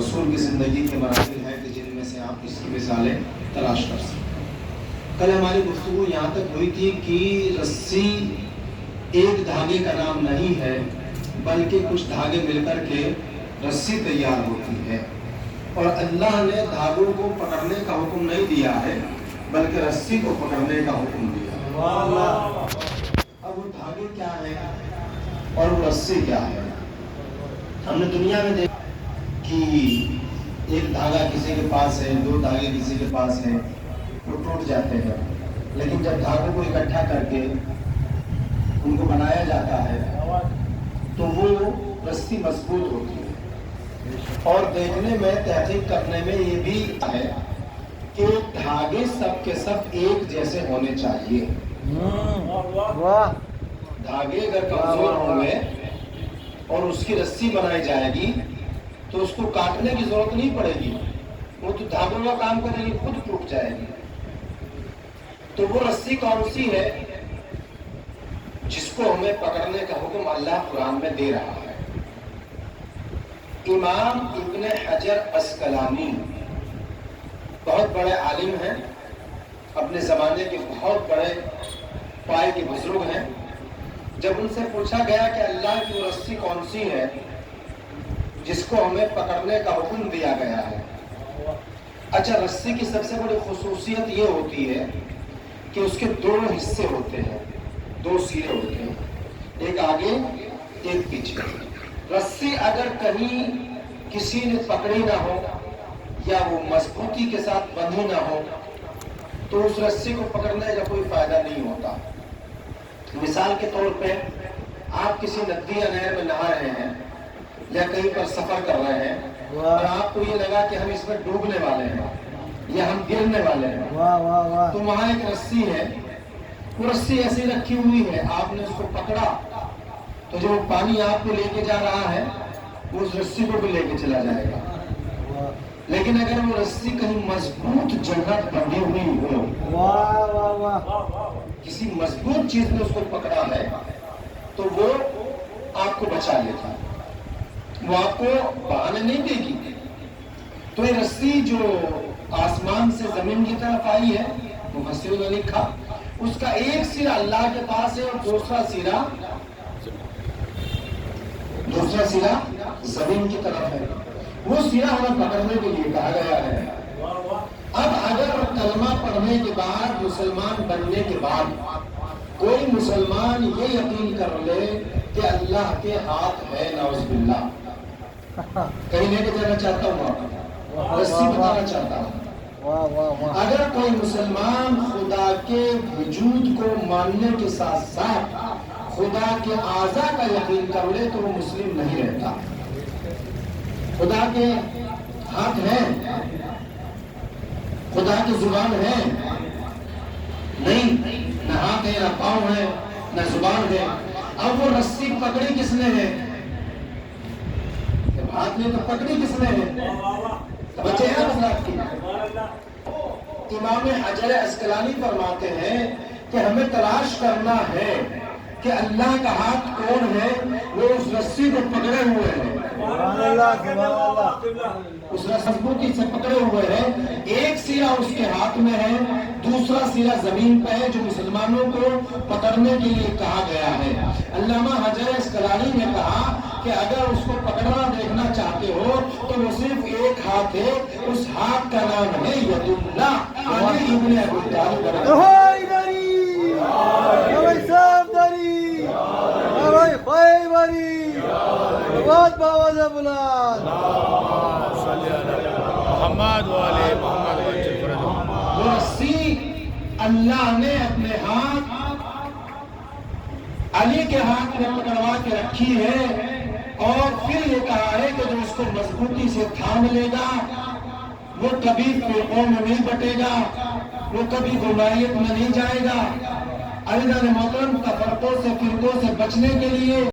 رسول کی زندگی کے مراحل ہیں کہ جن میں سے آپ اس کی مثالیں تلاش کر سکیں۔ کل ہماری گفتگو یہاں تک ہوئی تھی کہ رسی ایک دھاگے کا نام نہیں ہے، بلکہ کچھ دھاگے مل کر کے رسی تیار ہوتی ہے، اور اللہ نے دھاگوں کو پکڑنے کا حکم نہیں دیا ہے بلکہ رسی کو پکڑنے کا حکم دیا ہے۔ اب وہ دھاگے کیا ہیں اور وہ رسی کیا ہے؟ ہم نے دنیا میں دیکھا کہ ایک دھاگا کسی کے پاس ہے، دو دھاگے کسی کے پاس ہیں، وہ ٹوٹ جاتے ہیں، لیکن جب دھاگوں کو اکٹھا کر کے ان کو بنایا جاتا ہے تو وہ رسی مضبوط ہوتی ہے۔ اور دیکھنے میں، تحقیق کرنے میں یہ بھی ہے کہ دھاگے سب کے سب ایک جیسے ہونے چاہیے۔ دھاگے اگر کمزور ہوں گے اور اس کی رسی بنائی جائے گی تو اس کو کاٹنے کی ضرورت نہیں پڑے گی، وہ تو دھاگوں کا کام کرے گی، خود ٹوٹ جائے گی۔ تو وہ رسی کون سی ہے جس کو ہمیں پکڑنے کا حکم اللہ قرآن میں دے رہا ہے؟ امام ابن حجر عسقلانی بہت بڑے عالم ہیں، اپنے زمانے کے بہت بڑے پائے کے بزرگ ہیں۔ جب ان سے پوچھا گیا کہ اللہ کی وہ رسی کون سی ہے جس کو ہمیں پکڑنے کا حکم دیا گیا ہے؟ اچھا، رسی کی سب سے بڑی خصوصیت یہ ہوتی ہے کہ اس کے دو حصے ہوتے ہیں، دو سرے ہوتے ہیں، ایک آگے ایک پیچھے۔ رسی اگر کہیں کسی نے پکڑی نہ ہو یا وہ مضبوطی کے ساتھ بندھی نہ ہو تو اس رسی کو پکڑنے کا کوئی فائدہ نہیں ہوتا۔ مثال کے طور پہ آپ کسی ندی یا نہر میں نہا رہے ہیں یا کہیں پر سفر کر رہے ہیں اور آپ کو یہ لگا کہ ہم اس میں ڈوبنے والے ہیں یا ہم گرنے والے ہیں، تو وہاں ایک رسی ہے، وہ رسی ایسی رکھی ہوئی ہے، آپ نے اس کو پکڑا تو جو پانی آپ کو لے کے جا رہا ہے وہ اس رسی کو بھی لے کے چلا جائے گا۔ لیکن اگر وہ رسی کہیں مضبوط جگہ بندھی ہوئی ہو، کسی مضبوط چیز نے اس کو پکڑا ہے تو وہ آپ کو بچا لیتا، وہ آپ کو بہانے نہیں دے گی۔ تو یہ رسی جو آسمان سے زمین کی طرف آئی ہے، مفسروں نے لکھا اس کا ایک سرا اللہ کے پاس ہے اور دوسرا سرا زمین کی طرف ہے، وہ سرا ہمیں پکڑنے کے لیے کہا گیا ہے۔ اب اگر کلمہ پڑھنے کے بعد، مسلمان بننے کے بعد کوئی مسلمان یہ یقین کر لے کہ اللہ کے ہاتھ ہے، نعوذ باللہ، کہیں لے کے جانا چاہتا ہوں، آپ رسی بتانا چاہتا ہوں، اگر کوئی مسلمان خدا کے وجود کو ماننے کے ساتھ ساتھ خدا کے اعضاء کا یقین کر لے تو وہ مسلم نہیں رہتا۔ خدا کے ہاتھ ہیں، خدا کی زبان ہے نہیں، نہ ہاتھ ہے، نہ پاؤں ہے، نہ زبان ہے۔ اب وہ رسی پکڑی کس نے ہے؟ ہاتھ نے تو پکڑی کس نے ہے؟ بچے ہیں حضرات کی۔ امام حجر عسقلانی فرماتے ہیں کہ ہمیں تلاش کرنا ہے کہ اللہ کا ہاتھ کون ہے، وہ اس رسی کو پکڑے ہوئے ہے، اس مضبوطی سے پکڑے ہوئے ہیں، ایک سرا اس کے ہاتھ میں ہے، دوسرا سرا زمین پہ ہے جو مسلمانوں کو پکڑنے کے لیے کہا گیا ہے۔ علامہ حجر عسقلانی نے کہا کہ اگر اس کو پکڑنا دیکھنا چاہتے ہو تو وہ صرف ایک ہاتھ ہے، اس ہاتھ کا نام ہے ید اللہ، علی ابن ابی طالب۔ وہ رسی اللہ نے اپنے ہاتھ علی کے ہاتھ میں پکڑوا کے رکھی ہے، اور پھر یہ کہا ہے کہ جو اس کو مضبوطی سے تھام لے گا وہ کبھی فرقوں میں نہیں بٹے گا، وہ کبھی گمراہیت میں نہیں جائے گا۔ عزیزان محترم، تفرقوں سے، فرقوں سے بچنے کے لیے